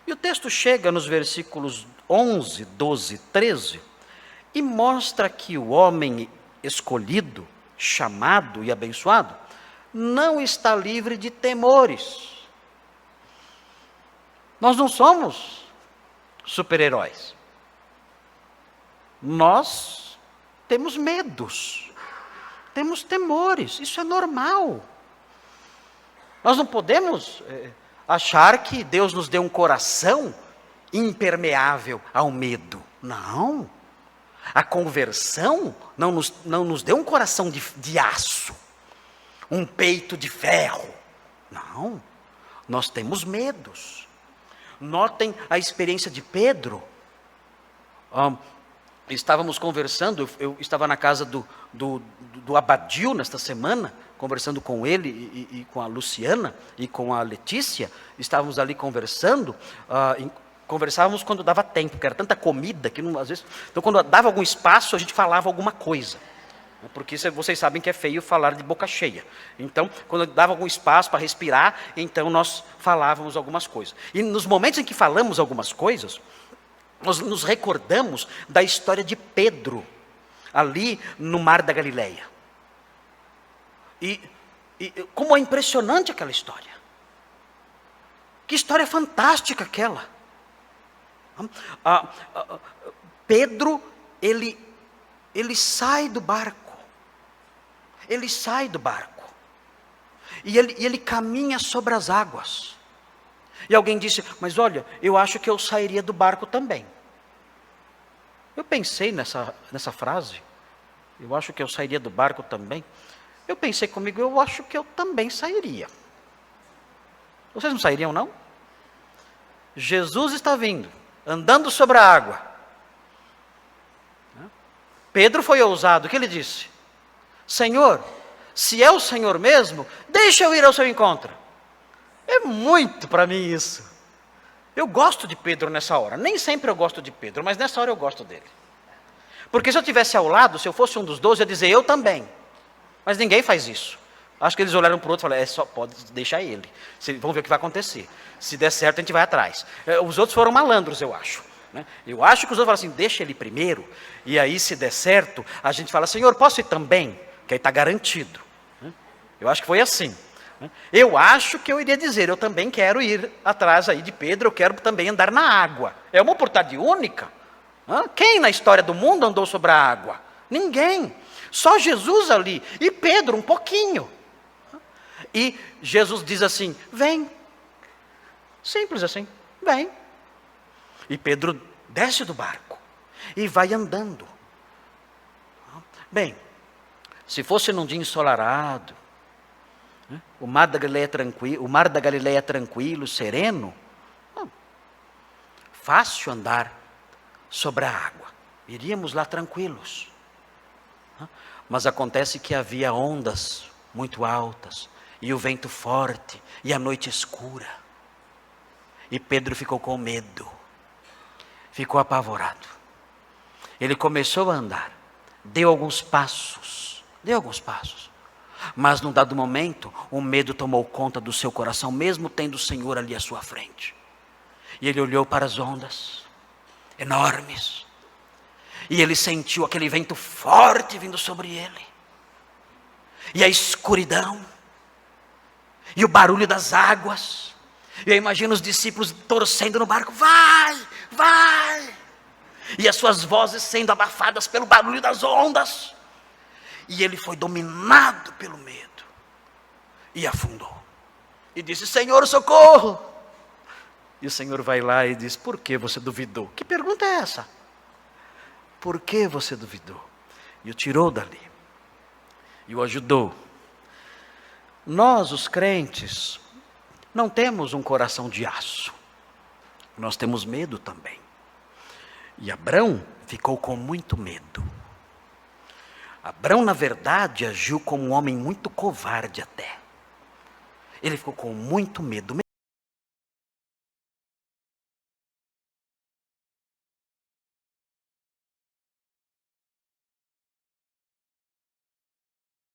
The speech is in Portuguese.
E o texto chega nos versículos 11, 12, 13 e mostra que o homem escolhido, chamado e abençoado, não está livre de temores. Nós não somos super-heróis. Nós temos medos, temos temores, isso é normal. Nós não podemos achar que Deus nos deu um coração impermeável ao medo. Não. A conversão não nos deu um coração de aço, um peito de ferro. Não. Nós temos medos. Notem a experiência de Pedro. Estávamos conversando, eu estava na casa do Abadil nesta semana, conversando com ele e com a Luciana e com a Letícia. Estávamos ali conversando, conversávamos quando dava tempo, porque era tanta comida que às vezes... Então quando dava algum espaço, a gente falava alguma coisa. Porque vocês sabem que é feio falar de boca cheia. Então, quando dava algum espaço para respirar, então nós falávamos algumas coisas. E nos momentos em que falamos algumas coisas, nós nos recordamos da história de Pedro, ali no Mar da Galileia. E como é impressionante aquela história. Que história fantástica aquela. Pedro, ele sai do barco. Ele sai do barco. E ele caminha sobre as águas. E alguém disse, mas olha, eu acho que eu sairia do barco também. Eu pensei nessa frase. Eu acho que eu sairia do barco também. Eu pensei comigo, eu acho que eu também sairia. Vocês não sairiam, não? Jesus está vindo, andando sobre a água. Pedro foi ousado, o que ele disse? Senhor, se é o Senhor mesmo, deixa eu ir ao seu encontro. É muito para mim isso. Eu gosto de Pedro nessa hora. Nem sempre eu gosto de Pedro, mas nessa hora eu gosto dele. Porque se eu estivesse ao lado, se eu fosse um dos 12, eu ia dizer, eu também. Mas ninguém faz isso. Acho que eles olharam para o outro e falaram, só pode deixar ele. Vamos ver o que vai acontecer. Se der certo, a gente vai atrás. Os outros foram malandros, eu acho. Eu acho que os outros falaram assim, deixa ele primeiro. E aí, se der certo, a gente fala, Senhor, posso ir também? Que aí está garantido. Eu acho que foi assim. Eu acho que eu iria dizer, eu também quero ir atrás aí de Pedro, eu quero também andar na água. É uma oportunidade única. Quem na história do mundo andou sobre a água? Ninguém. Só Jesus ali. E Pedro um pouquinho. E Jesus diz assim, vem. Simples assim, vem. E Pedro desce do barco e vai andando. Bem, se fosse num dia ensolarado, o mar da Galileia tranquilo, sereno, fácil andar sobre a água. Iríamos lá tranquilos. Mas acontece que havia ondas muito altas, e o vento forte, e a noite escura. E Pedro ficou com medo, ficou apavorado. Ele começou a andar, deu alguns passos, mas num dado momento, o medo tomou conta do seu coração, mesmo tendo o Senhor ali à sua frente. E ele olhou para as ondas, enormes, e ele sentiu aquele vento forte vindo sobre ele, e a escuridão, e o barulho das águas. E eu imagino os discípulos torcendo no barco, vai, vai, e as suas vozes sendo abafadas pelo barulho das ondas. E ele foi dominado pelo medo, e afundou, e disse, Senhor, socorro. E o Senhor vai lá e diz, por que você duvidou? Que pergunta é essa? Por que você duvidou? E o tirou dali, e o ajudou. Nós, os crentes, não temos um coração de aço, nós temos medo também. E Abrão ficou com muito medo. Abrão, na verdade, agiu como um homem muito covarde até. Ele ficou com muito medo.